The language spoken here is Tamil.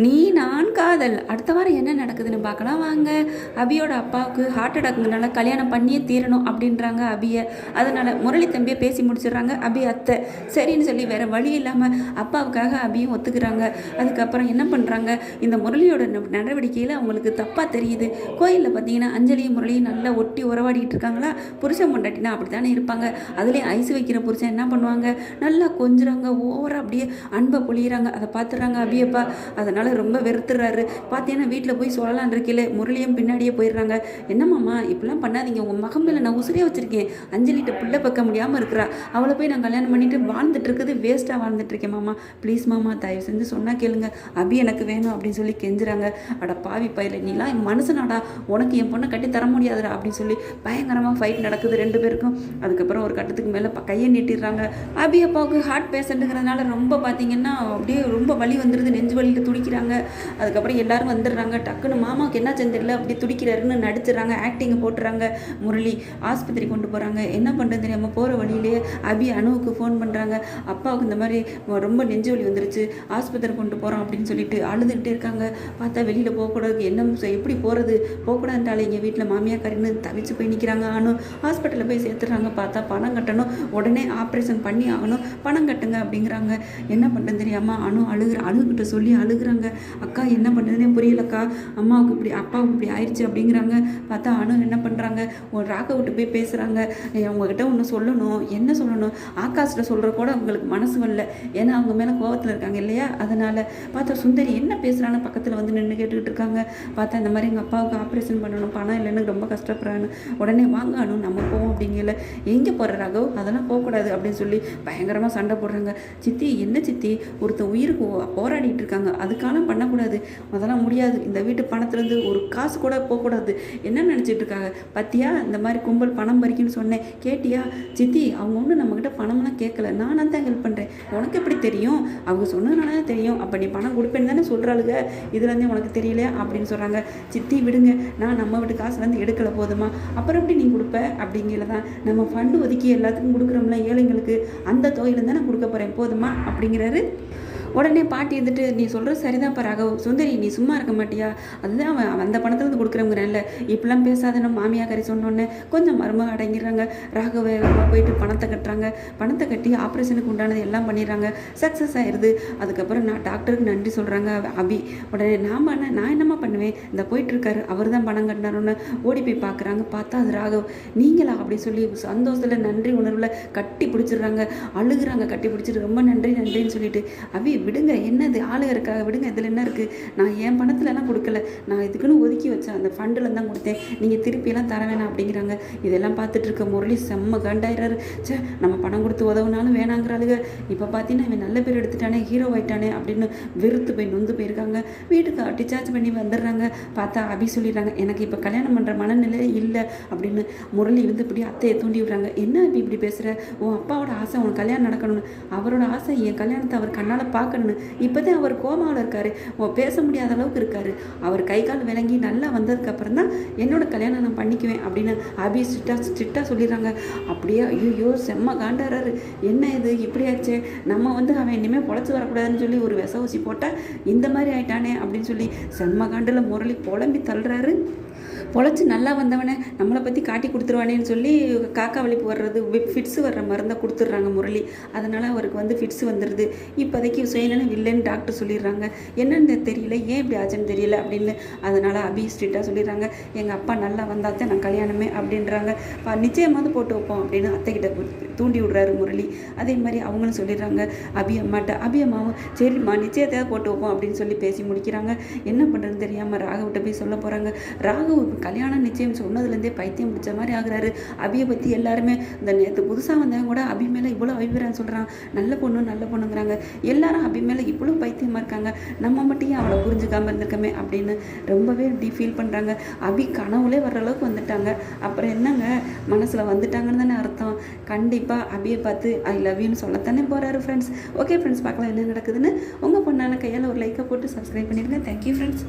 நீ நான் காதல் அடுத்த வாரம் என்ன நடக்குதுன்னு பார்க்கலாம் வாங்க. அபியோட அப்பாவுக்கு ஹார்ட் அட்டாக்னால கல்யாணம் பண்ணியே தீரணும் அப்படின்றாங்க அபியை. அதனால் முரளி தம்பியை பேசி முடிச்சிடுறாங்க அபி அத்தை. சரின்னு சொல்லி வேறு வழி இல்லாமல் அப்பாவுக்காக அபியும் ஒத்துக்கிறாங்க. அதுக்கப்புறம் என்ன பண்ணுறாங்க, இந்த முரளியோட நடவடிக்கையில் அவங்களுக்கு தப்பாக தெரியுது. கோயிலில் பார்த்தீங்கன்னா அஞ்சலியும் முரளியும் நல்லா ஒட்டி உறவாடிட்டு இருக்காங்களா. புருஷன் பொண்டாட்டினா அப்படி தானே இருப்பாங்க. அதுலேயும் ஐஸ் வைக்கிற புருஷன் என்ன பண்ணுவாங்க, நல்லா கொஞ்சுறாங்க, ஓவராக அப்படியே அன்பை பொழியிறாங்க. அதை பார்த்துடுறாங்க அபியப்பா. அதனால் ரொம்ப வெறுத்துறாரு. பார்த்தீங்கன்னா வீட்டில் போய் சொல்லலான் இருக்கல, முரளியும் பின்னாடியே போயிடுறாங்க. என்னம்மாம்மா இப்படிலாம் பண்ணாதீங்க, உங்கள் மகம் மேலே நான் உசுரியாக வச்சுருக்கேன், அஞ்சலிட்ட பிள்ளை பக்க முடியாமல் இருக்கிறா, அவளை போய் நான் கல்யாணம் பண்ணிட்டு வாழ்ந்துட்டு இருக்குது வேஸ்ட்டாக வாழ்ந்துட்டு இருக்கேன் மாமா, ப்ளீஸ் மாமா தயவு செஞ்சு சொன்னால் கேளுங்க, அபி எனக்கு வேணும் அப்படின்னு சொல்லி கெஞ்சுறாங்க. அட பாவி பயில, நீலாம் என் மனுஷனாடா, உனக்கு என் பொண்ணை கட்டி தர முடியாதுடா அப்படின்னு சொல்லி பயங்கரமாக ஃபைட் நடக்குது ரெண்டு பேருக்கும். அதுக்கப்புறம் ஒரு கட்டத்துக்கு மேலே கையை நீட்டிடுறாங்க. அபி அப்பாவுக்கு ஹார்ட் பேஷண்ட்டுங்கிறதுனால ரொம்ப பார்த்தீங்கன்னா அப்படியே ரொம்ப வலி வந்துடுது, நெஞ்சு வலியில் துடிக்கிறாங்க. அதுக்கப்புறம் எல்லாரும் வந்துடுறாங்க. டக்குன்னு மாமாவுக்கு என்ன தெரியல அப்படி துடிக்கிறாருன்னு நடிச்சிடறாங்க, ஆக்டிங்கை போட்டுறாங்க. முரளி ஆஸ்பத்திரி கொண்டு போகிறாங்க. என்ன பண்ணுறது தெரியாமல் போகிற வழியிலேயே அபி அணுவுக்கு ஃபோன் பண்ணுறாங்க. அப்பாவுக்கு இந்த மாதிரி ரொம்ப நெஞ்சு வலி வந்துருச்சு, ஆஸ்பத்திரி கொண்டு போகிறோம் அப்படின்னு சொல்லிட்டு அழுதுகிட்டே இருக்காங்க. பார்த்தா வெளியில் போகக்கூடாது, என்ன எப்படி போகிறது, போகக்கூடாதுன்றாலே எங்கள் வீட்டில் மாமியாக்காரின்னு தவிச்சு போய் நிற்கிறாங்க. அணு ஹாஸ்பிட்டலில் போய் சேர்த்துறாங்க. பார்த்தா பணம் கட்டணும், உடனே ஆப்ரேஷன் பண்ணி ஆகணும், பணம் கட்டுங்க அப்படிங்கிறாங்க. என்ன பண்ணுறது தெரியாமல் அணு அழுகிட்ட சொல்லி அழுகுறாங்க. அக்கா என்ன பண்ணுறதுனே புரியலக்கா, அம்மாவுக்கு இப்படி அப்பாவுக்கு இப்படி ஆயிடுச்சு அப்படிங்கிறாங்க. பார்த்தா அணு என்ன பண்ணுறாங்க, ஒரு ராக விட்டு போய் பேசுகிறாங்க. அவங்கக்கிட்ட ஒன்று சொல்லணும், என்ன சொல்லணும், ஆகாஷில் சொல்கிற கூட அவங்களுக்கு மனசு வரல, ஏன்னா அவங்க மேலே கோவத்தில் இருக்காங்க இல்லையா. அதனால் பார்த்தா சுந்தரி என்ன பேசுகிறான்னு பக்கத்தில் வந்து நின்று கேட்டுக்கிட்டு இருக்காங்க. பார்த்தா இந்த மாதிரி எங்கள் அப்பாவுக்கு ஆப்ரேஷன் பண்ணணும், பணம் இல்லைன்னு ரொம்ப கஷ்டப்படுறான்னு. உடனே வாங்க அணு நம்ம போவோம் அப்படிங்கல. எங்கே போகிற ராகவ், அதெல்லாம் போகக்கூடாது அப்படின்னு சொல்லி பயங்கரமாக சண்டை போடுறாங்க. சித்தி என்ன சித்தி, ஒருத்தர் உயிருக்கு போராடிட்டு இருக்காங்க, அதுக்கான பண்ணக்கூடாது, அதெல்லாம் முடியாது, இந்த வீட்டு பணத்துலேருந்து ஒரு காசு கூட போகக்கூடாது, என்ன நினச்சிட்டு இருக்காங்க பத்தியா, இந்த மாதிரி கும்பல் பணம் பறிக்குன்னு சொன்னேன் கேட்டியா. சித்தி அவங்க ஒன்றும் நம்மக்கிட்ட பணம்லாம் கேட்கல, நானாக தான் ஹெல்ப் பண்ணுறேன், உனக்கு எப்படி தெரியும், அவங்க சொன்னதுனால தெரியும், அப்போ நீ பணம் கொடுப்பேன்னு தானே சொல்கிறாளுங்க, இதுலேருந்தே உனக்கு தெரியலையா அப்படின்னு சொல்கிறாங்க. சித்தி விடுங்க, நான் நம்ம வீட்டு காசுலேருந்து எடுக்கலை போதுமா, அப்புறம் எப்படி நீ கொடுப்ப அப்படிங்கிறத தான், நம்ம ஃபண்டு ஒதுக்கி எல்லாத்துக்கும் கொடுக்குறோம்ல ஏழைங்களுக்கு, அந்த தொகையிலேருந்து நான் கொடுக்க போகிறேன் போதுமா அப்படிங்கிறாரு. உடனே பாட்டி இருந்துட்டு, நீ சொல்கிறது சரிதான் ராகவ், சுந்தரி நீ சும்மா இருக்க மாட்டியா, அதுதான் அவன் அந்த பணத்துலேருந்து கொடுக்குறவங்கிறல்ல, இப்படிலாம் பேசாதன்னு மாமியாக்காரி சொன்னோன்னே கொஞ்சம் மருமக அடங்கிடுறாங்க. ராகவ வேகமாக போயிட்டு பணத்தை கட்டுறாங்க. பணத்தை கட்டி ஆப்ரேஷனுக்கு உண்டானது எல்லாம் பண்ணிடுறாங்க, சக்ஸஸ் ஆயிடுது. அதுக்கப்புறம் நான் டாக்டருக்கு நன்றி சொல்கிறாங்க அபி. உடனே நான் என்னம்மா பண்ணுவேன், இந்த போயிட்டுருக்காரு அவர் தான் பணம் கட்டினாரோன்னு ஓடி போய் பார்க்குறாங்க. பார்த்தா அது ராகவ். நீங்களா அப்படி சொல்லி சந்தோஷத்தில் நன்றி உணர்வில் கட்டி பிடிச்சிடுறாங்க, அழுகுறாங்க, கட்டி பிடிச்சிட்டு ரொம்ப நன்றி நன்றின்னு சொல்லிட்டு. அபி விடுங்க, என்னது ஆளுக இருக்காக விடுங்க, இதில் என்ன இருக்குது, நான் என் பணத்துலலாம் கொடுக்கல, நான் இதுக்குன்னு ஒதுக்கி வச்சேன், அந்த ஃபண்டில் தான் கொடுத்தேன், நீங்கள் திருப்பியெல்லாம் தர வேணாம் அப்படிங்கிறாங்க. இதெல்லாம் பார்த்துட்டு இருக்க முரளி செம்ம கண்டாயிறாரு. சே நம்ம பணம் கொடுத்து உதவுனாலும் வேணாங்கிறாளுங்க, இப்போ பார்த்தீங்கன்னா இவன் நல்ல பேர் எடுத்துட்டானே, ஹீரோ ஆயிட்டானே அப்படின்னு வெறுத்து போய் நொந்து போயிருக்காங்க. வீட்டுக்கு டிச்சார்ஜ் பண்ணி வந்துடுறாங்க. பார்த்தா அபி சொல்லிடுறாங்க, எனக்கு இப்போ கல்யாணம் பண்ணுற மனநிலை இல்லை அப்படின்னு. முரளி வந்து இப்படி அத்தையை தூண்டி விடுறாங்க. என்ன அபி இப்படி பேசுகிற, உன் அப்பாவோட ஆசை உனக்கு கல்யாணம் நடக்கணும்னு, அவரோட ஆசை என் கல்யாணத்தை அவர் கண்ணால் பார்க்கணும்னு. இப்போதான் அவர் கோமாவில் இருக்காரு, பேச முடியாத அளவுக்கு இருக்காரு, அவர் கை கால் விளங்கி நல்லா வந்ததுக்கப்புறம் தான் என்னோட கல்யாணம் நான் பண்ணிக்குவேன் அப்படின்னு அபி ஸ்ட்ரிக்டாக சொல்லிடுறாங்க. அப்படியே ஐயோ செம்ம காண்டாராரு, என்ன இது இப்படியாச்சு, நம்ம வந்து அவன் இனிமேல் பொழைச்சி வரக்கூடாதுன்னு சொல்லி ஒரு விச ஊசி போட்டால் இந்த மாதிரி ஆயிட்டானே அப்படின்னு சொல்லி செம்ம காண்டில் முரளி புலம்பி தள்ளுறாரு. பொழைச்சி நல்லா வந்தவனை நம்மளை பற்றி காட்டி கொடுத்துருவானேன்னு சொல்லி காக்கா வலிப்பு வர்றது ஃபிட்ஸு வர்ற மருந்தை கொடுத்துட்றாங்க முரளி. அதனால் அவருக்கு வந்து ஃபிட்ஸு வந்துடுது. இப்போதைக்கு சுயநலம் இல்லைன்னு டாக்டர் சொல்லிடுறாங்க. என்னென்னு தெரியல, ஏன் இப்படி ஆச்சுன்னு தெரியல அப்படின்னு. அதனால் அபி ஸ்ட்ரிக்டாக சொல்லிடுறாங்க, எங்கள் அப்பா நல்லா வந்தால் தான் நான் கல்யாணமே அப்படின்றாங்க. நிச்சயமாவது போட்டு வைப்போம் அப்படின்னு அத்தைக்கிட்ட தூண்டி விடுறாரு முரளி. அதே மாதிரி அவங்களும் சொல்லிடுறாங்க அபி அம்மாட்ட. அபி அம்மாவும் சரிம்மா நிச்சயத்தையாக போட்டு வைப்போம் அப்படின்னு சொல்லி பேசி முடிக்கிறாங்க. என்ன பண்ணுறதுன்னு தெரியாமல் ராகவிட்ட போய் சொல்ல போகிறாங்க. ராகவ் கல்யாணம் நிச்சயம் சொன்னதுலேருந்தே பைத்தியம் பிடிச்ச மாதிரி ஆகுறாரு. அபியை பற்றி எல்லாருமே, இந்த நேற்று புதுசாக வந்தவங்க கூட அபி மேலே இவ்வளோ அபிப்பிராயம் சொல்கிறான், நல்ல பொண்ணுங்கிறாங்க, எல்லாரும் அபி மேலே இவ்வளோ பைத்தியமாக இருக்காங்க, நம்ம மட்டும் ஏன் அவளை புரிஞ்சுக்காமல் இருந்திருக்கமே அப்படின்னு ரொம்பவே ஃபீல் பண்ணுறாங்க. அபி கனவுலே வர்ற அளவுக்கு வந்துட்டாங்க. அப்புறம் என்னங்க மனசில் வந்துட்டாங்கன்னு தானே அர்த்தம். கண்டிப்பாக அபியை பார்த்து ஐ லவ் யூன்னு சொல்லத்தானே போகிறாரு ஃப்ரெண்ட்ஸ். ஓகே ஃப்ரெண்ட்ஸ், பார்க்கலாம் என்ன நடக்குதுன்னு. உங்கள் பொண்ணான கையால் ஒரு லைக்கை போட்டு சப்ஸ்கிரைப் பண்ணிடுங்க. Thank you friends.